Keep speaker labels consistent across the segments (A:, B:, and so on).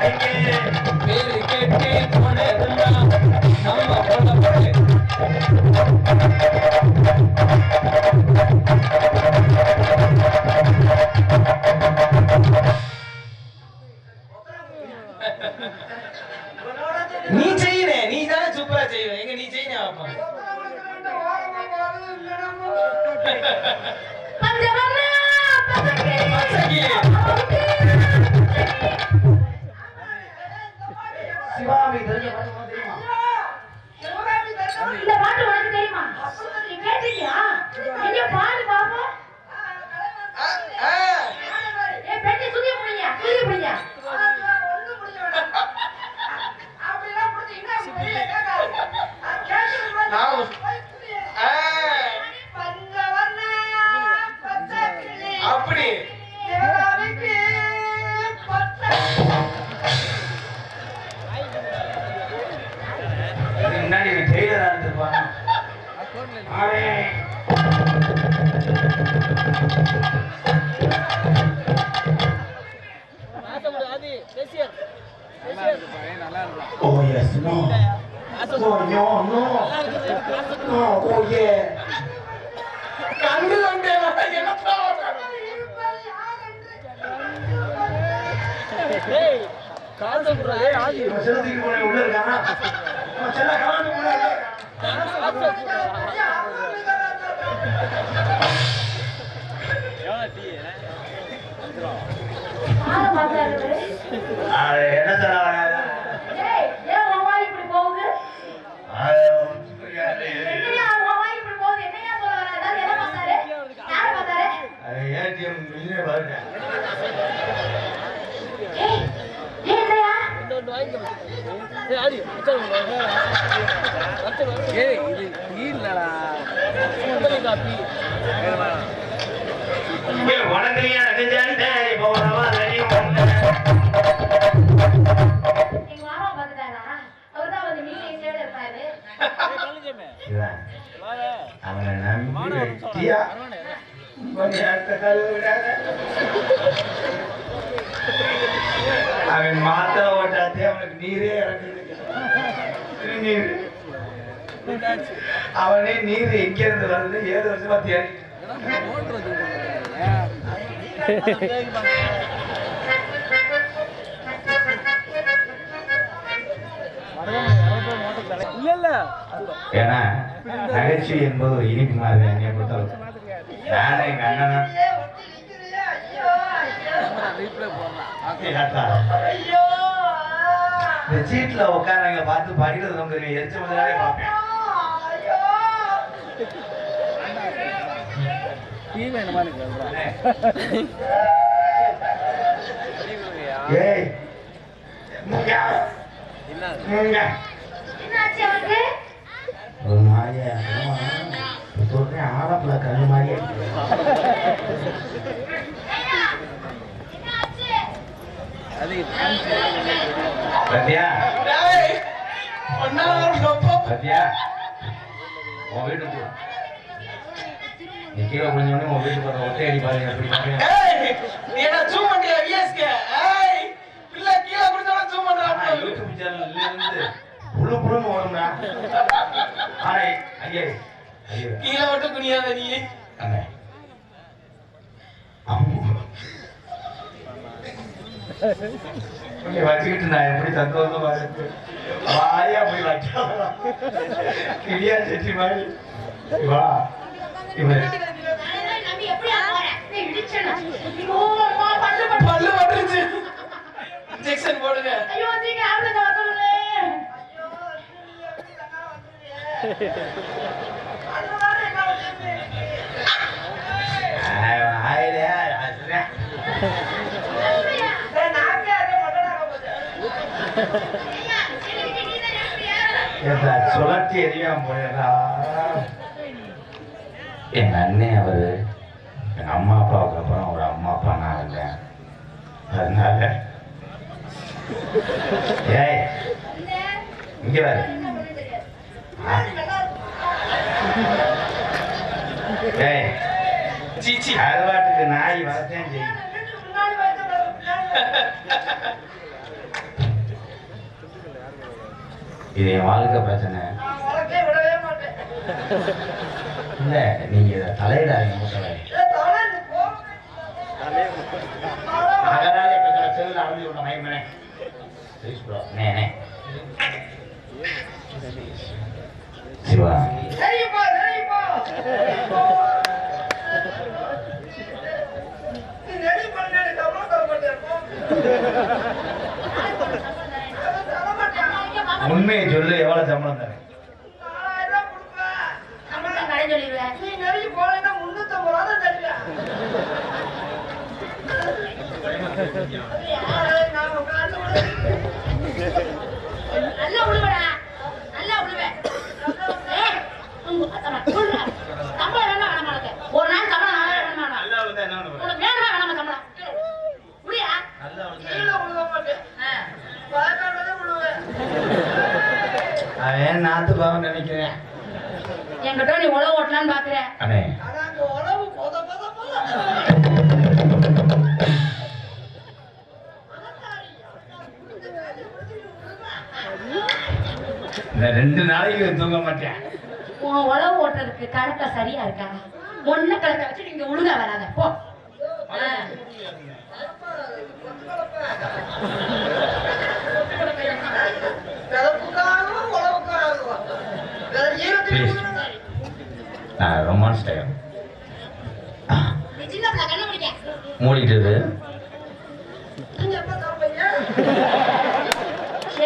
A: பேரு கேட்டு போனதெல்லாம் நம்ம போடப்பட்டு நீ செய்யற நீ தானே சூப்பரா செய்வ எங்க நீ செய்ய சிவாமி தெரியுமா
B: இந்த பாட்டு உனக்கு தெரியுமா நீ கேட்டியா நீங்க பாடு பாப்போம் ஏ பெட்டி சுதி புடிங்க ஒண்ணு புடிங்க அப்படினா புடிச்சு என்ன பெரிய கேட்காது நான் பஞ்சவர்ண பச்சை
A: அப்படி
B: தேவனுக்கு பச்சை
A: முன்னாடி டெய்லரா இருந்திருப்பாங்க Oh yes, no. Oh no, no. No, oh yeah. கண்ணு கொண்டே என்னப்பா டேய் கால் தப்புறா ஏய் ஆதி செல்லுக்கு போறே உள்ள இருக்கானா செல்ல கால் உள்ள இருக்கா என்ன சொல்ல வராத
B: ஏய் ஏன் மாமா இப்படி போகுது என்னையா மாமா இப்படி போகுது என்னையா சொல்ல வராத என்ன பார்த்தாரு யார பார்த்தாரு
A: ஏடிஎம் மில்லே பாருங்க
B: ஏய் என்னையா
C: இன்னொன்னு வாங்கி ஏய் ஆதி ஏய் இது இல்லடா சூப்பர் காப்பி
A: வணங்கலியா நெஞ்சாண்டே போறவா ரெடி
B: எங்க மாமா பார்த்தாரா அவர்தான் வந்து நீங்க சேட இருப்பாரு
A: அவனை நம்பி வெட்டியா அவன் மாத்திர ஓட்டாத்தே அவனுக்கு நீரே இறங்குது நீர் அவனே நீர் எங்க இருந்து வருது 7 வருஷமா தேடி ஏன்னா நகைச்சுவை என்பது ஒரு இனிப்பு மாதிரி என்னை பொறுத்தவரை நானே எங்க அண்ணனா இந்த சீட்ல உட்காரங்க பார்த்து படிக்கிறது நமக்கு எரிச்ச முதலாவே பார்ப்பேன் ஏய்
B: என்னாச்சு அவருக்கு
A: ஒரு மாதிரியா சொல்றேன் ஆரம்பல கண்ணு மாதிரியே பத்தியா பத்தியா உன் வீட்டுக்கு நீ கீழே குடிஞ்சோடனே உன் வீட்டுக்கு வர ஒட்டை அடி பாருங்க எப்படி யூடியூப் சேனல்ல இருந்து புழு புழுன்னு வரும்னா ஐயே கீழே மட்டும் குனியாத நீ வச்சுக்கிட்டு நான் எப்படி சந்தோஷமா இருக்கு வாயா போய் வைக்கலாம் கிளியா செட்டி மாதிரி வா இவன் பல்லு பட்டுருச்சு இன்ஜெக்ஷன் போடுங்க சுழற்சி எரியாம போயிடா எங்க அண்ணன் அவரு எங்க அம்மா அப்பாவுக்கு அப்புறம் ஒரு அம்மா அப்பா நான் இருந்தேன் அதனால ஏய் இங்க வேறு ஏய் சீச்சி அறுவாட்டுக்கு நாய் வரத்தேன் செய்யும் இது என் வாழ்க்கை பிரச்சனை.
D: நான் உனக்கே விடவே மாட்டேன்.
A: இல்ல நீங்க இதை தலையிடாதீங்க மூத்தலை.
D: தலை போ.
A: மகராஜ பிரச்சனை செல்லுல அழுதி விட மயமனே. Please bro. நே சிவா.
D: சரிப்பா. நீ ரெடி பண்ணு, டபுள் தர மாட்டேன்.
A: உண்மையை சொல்லு, எவ்வளவு சம்பளம் தரேன்?
D: 4000 ரூபாய் கொடுப்பேன்.
B: சம்பளம் கடை சொல்லிடுவேன்.
D: நீ நெருங்கி போனேன்னா 350 ரூபா தான் தருவேன். நான் உட்கார்ந்து
B: நல்லா உழுவடா, நல்லா உழுவேன். சம்பளம் வேணாம் உனக்கு. ஒரு நாள் சம்பளம் வேணாம்.
A: நல்லா வந்து என்ன பண்ணுவேன்?
B: உனக்கு வேணுமா வேணாமா சம்பளம்? முடியா?
A: நல்லா வந்து
D: கீழே விழுக மாட்டேன். பயக்காடவே விழுவேன்.
A: அவன் நாத்து பாவம் நினைக்கிறேன்.
B: என்கிட்ட நீ உழவு ஓட்டலான்னு பாக்குற.
A: அண்ணே
D: ஆனா அங்க உணவு போத.
A: இந்த 2 நாளைக்கு தூங்க மாட்டேன்.
B: உன் உழவு ஓட்டுறதுக்கு கணக்கா சரியா இருக்கா? ஒண்ணு கணக்க வச்சு நீங்க உழுக வராத போ.
A: ரொமான்ஸ் டைம்
B: நீ சின்ன பிள்ளை கண்ணு முடிக்க.
A: மூடிட்டது.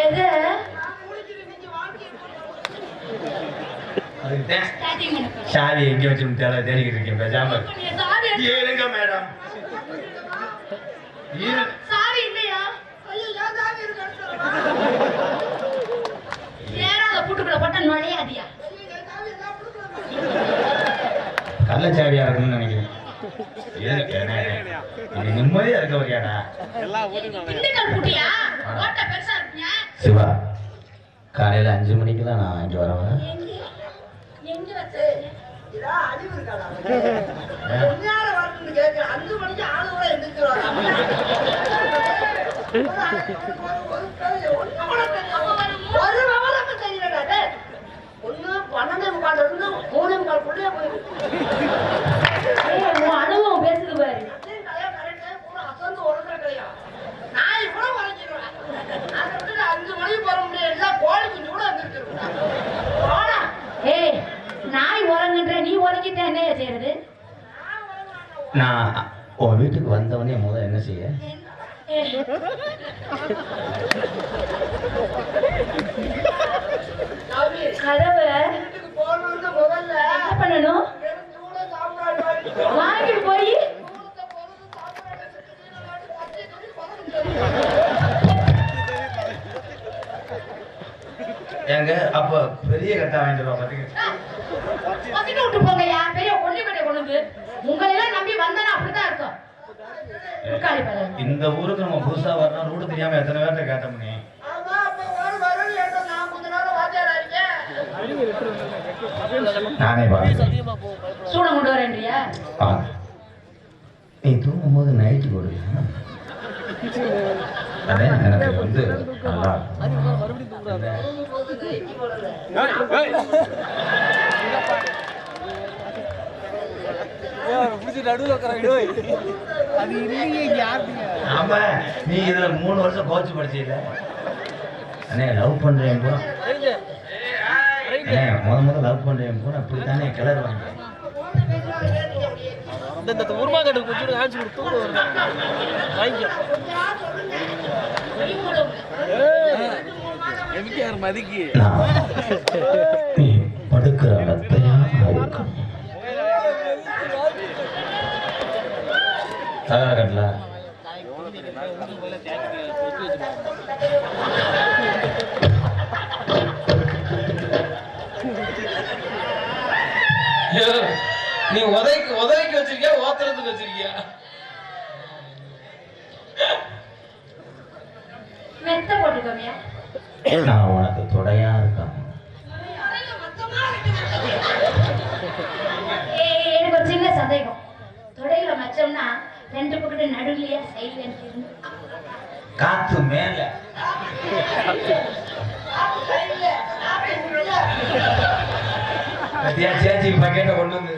B: எது?
A: அதுக்குதான்
B: ஸ்டார்டிங் பண்ணு.
A: சாவி எங்க வச்சு தேடிக்கிட்டு இருக்கேன். பேசாம
B: நீ சாவி எடுத்து-
A: ஏழுங்க மேடம்.
B: சாவி இல்லையா? நேரா பூட்டுக்குள்ள போட்டா நுழையாதியா?
A: கள்ளச்சாவியா இருக்குன்னு நினைக்கிறேன். இது நிம்மதியா இருக்க வரியாடா.
B: திண்டுக்கல் பூட்டியா? ஓட்ட பெருசா இருக்குங்க.
A: சிவா காலையில 5 மணிக்கு தான் நான் இங்க வரேன்.
B: எங்க வச்சீங்க?
D: இதான் அறிவு இருக்காடா அவனுக்கு. எந்நேரம் வரணும்னு கேட்கிறேன். 5 மணிக்கு ஆளு கூட எந்திரிச்சிருவாங்க. ஒரு விவரமும் தெரியலடா டேய். ஒண்ணு 12:45 இருந்து 3:45 போயிருக்கு.
B: உன் அனுபவம் பேசுது பாரு.
D: அசந்து உறங்குற கிடையாது. நாய் கூட உறங்கிடுவேன். அதை விட்டு 5 மணிக்கு போற முடியாது. எல்லாம் கோழி குஞ்சு கூட எந்திரிச்சிருவேன். போடா.
B: ஏய், நாய் உறங்குன்ற நீ உறங்கிட்ட என்ன செய்யறது?
A: நான் உன் வீட்டுக்கு வந்தவனே முதல்ல என்ன செய்ய?
B: கதவு
D: வீட்டுக்கு போகணும்னு முதல்ல
B: என்ன பண்ணணும்?
D: சூட சாப்பாடு
B: வாங்கிட்டு போய்
A: ஏங்க அப்ப பெரிய கட்டா வாங்கிட்டு வா பாத்துக்க.
B: பசிக்க விட்டு போங்கய்யா. பெரிய கொள்ளி கட்டை கொண்டு வந்து உங்களை எல்லாம் நம்பி வந்தானா அப்படித்தான் இருக்கும். உட்காரி பாரு.
A: இந்த ஊருக்கு நம்ம புதுசா வரணும். ரூட் தெரியாம எத்தனை பேர்ட்ட கேட்ட முடியும்?
D: ஆமா அப்ப ஒரு வரல் ஏட்டோ நான் கொஞ்ச நேரம் வாத்தியாரா இருக்கேன்.
A: நானே பாருங்க.
C: அதிகமா போகும்.
B: சூடம் கொண்டு வரேன்றியா?
A: நீ தூங்கும் போது நைட்டு கொடுங்க. அதே எனக்கு வந்து நல்லா
C: அதிகமா மறுபடியும் தூங்குறாங்க. புடிச்சு நடுவுல உட்காராங்க. அது இல்லையே யாருங்க.
A: ஆமா நீ இதுல 3 வருஷம் கோச்சு படிச்சீல. அண்ணே லவ் பண்றேன் கூட. அண்ணே முத லவ் பண்றேன் கூட அப்படித்தானே கிளறுவாங்க.
C: இந்த உருமாக்கட்டு கொஞ்சம் ஆன்சர் கொடுத்து தூங்க வருது. வாங்கிக்க. எம்கேஆர் மதிக்கு
A: நீ படுக்கிற மெத்தையா இருக்கும். கட்டல
C: நீ உதவிக்கு வச்சிருக்கியா ஓத்துறதுக்கு வச்சிருக்கியா?
B: மெத்த போட்டுக்கோமியா.
A: நான் உனக்கு தொடையா இருக்கேன்.
B: எனக்கு ஒரு சின்ன சந்தேகம். தொடையில மச்சம்னா 2 பக்கத்து நடுவுலயா சைலன்ஸ்
A: காத்து மேல பத்தியா சேச்சிக்கு பக்கெட்டை கொண்டு வந்து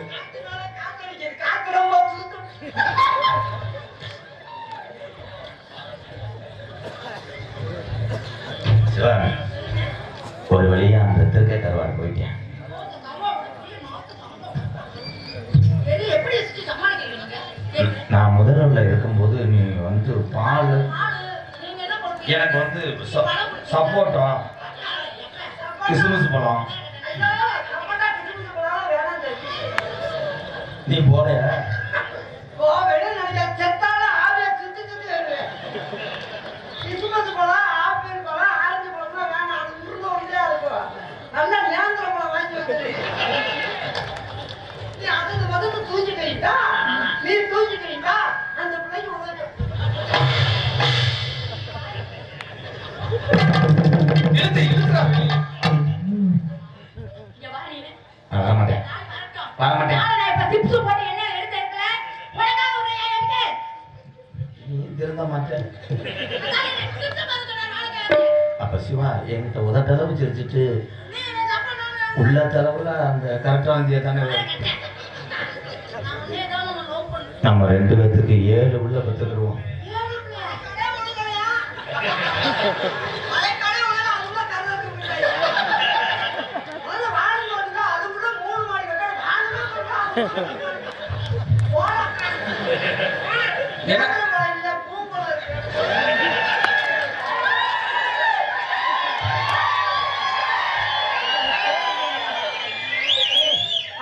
D: காத்து ரொம்ப சுத்தம்.
A: சிவா ஒரு வழியா அந்த திருக்கை தருவார் போயிட்டேன்.
B: சரி, எப்படி வச்சுட்டு சமாளிக்கிறீங்க?
A: நான் முதல்ல இருக்கும்போது நீ வந்து பால்
B: நீங்க என்ன பண்ணுவீங்க?
A: எனக்கு வந்து சப்போட்டா கிறிஸ்துமஸ் பழம்
D: ஐயோ, அப்படா கிசுமிசு போனாலும் வேணாம் தெரியும்.
A: நீ போற
D: ஓ, வெளியே நினைக்க செத்தால ஆவியா சுத்தி சுத்தி வருவேன். கிசுமிசு பழம், ஆப்பிள் பழம், ஆரஞ்சு பழம்லாம் வேணாம். அது உருண்டை உருண்டையா இருக்கும். நல்ல நேந்திர பழம் வாங்கி வச்சிரு. நீ அதுக்கு முதல்ல தூக்கிக்கிறீங்களா? நீ தூக்கிக்கிறீங்களா? அந்த பிள்ளைக்கு உதவி.
B: இங்க வா நீனு.
A: வரமாட்டேன்
B: நான் வரட்டும்.
A: வரமாட்டேன்.
B: நாளை நான் இப்ப tips போட்டு என்ன எடுத்து இருக்கல? உனக்காக ஒரு ஐயா எடுத்து.
A: நீ திருந்த மாட்டேன்.
B: அதான் எனக்கு tips பார்த்து நான் நாளைக்கு
A: அப்ப சிவா என்கிட்ட உதட்டளவு சிரிச்சிட்டு
B: நீ என்ன சாப்பிடணும்?
A: உள்ள தளவுல அந்த கரெக்டான இந்தியா தானே வரும்.
B: நான் உன்னை ஏதோ ஒண்ணு லவ் பண்ணேன்.
A: நம்ம 2 பேத்துக்கு 7 உள்ள பத்துக்கிடுவோம்.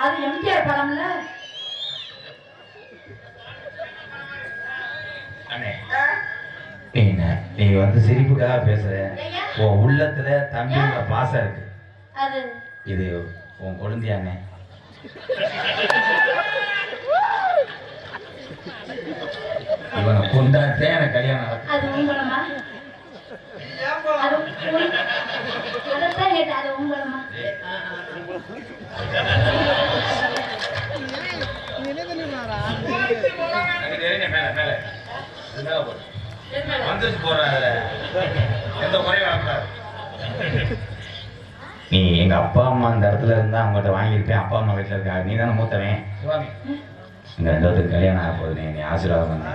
B: அது எம்ஜிஆர் படம்ல.
A: அண்ணே நீ வந்து சிரிப்புக்காக பேசுற. உன் உள்ளத்துல தம்பியோட பாசம் இருக்கு.
B: அது
A: இது உன் குழந்தையானே. இவனை கொண்டாட்டே எனக்கு கல்யாணம் நடக்கும்.
B: அது உங்களமா? அது அதைத்தான் கேட்டேன். அது உங்களமா?
A: நீ எங்க அப்பா அம்மா அந்த இடத்துல இருந்தா அவங்ககிட்ட வாங்கியிருப்பேன். அப்பா அம்மா வீட்டுல இருக்கா. நீ தானே மூத்தவன். இங்க 2 பேருக்கு கல்யாணம் ஆக போகுது. நீ ஆசீர்வாதம் பண்ண.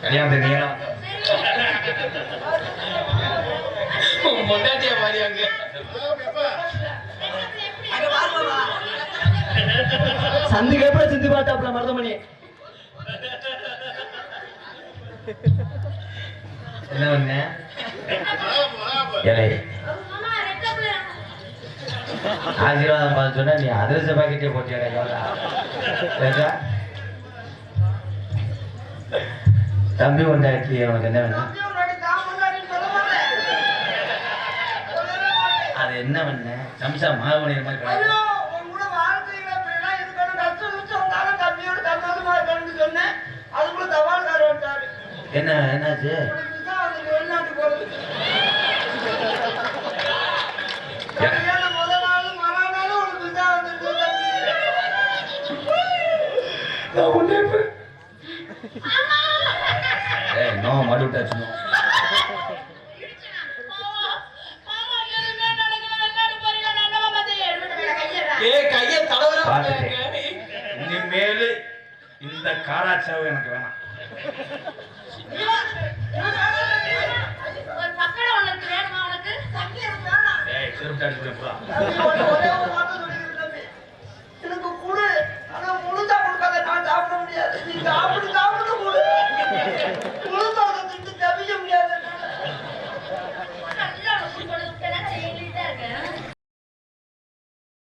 A: கல்யாணத்தை நீ
C: பொண்டாட்டியா மாதிரி அங்க
E: சந்துக்கு எப்படி சிந்து பார்த்தாப்புல மருதமணி.
A: என்ன பண்ண ஏலே ஆசீர்வாதம் பார்த்து சொன்னா நீ அதிரச பாக்கெட்டே போட்டியா? தம்பி கொண்டாட்டி உனக்கு என்ன வேணும்? அது என்ன பண்ண சம்சா மாவு பண்ணிடுற மாதிரி கிடையாது. என்ன என்னாச்சு? ஏய் நோ மடு டச் நோ.
C: கைய தடவர
A: பார்த்துட்டேன். இனிமேல் இந்த காராச்சாவு எனக்கு வேணாம்.
B: ஒரு பக்கடம் உனக்கு வேணுமா? உனக்கு
A: ஏய் செருப்பு அடிச்சு போடா.
D: ஒரே ஒரு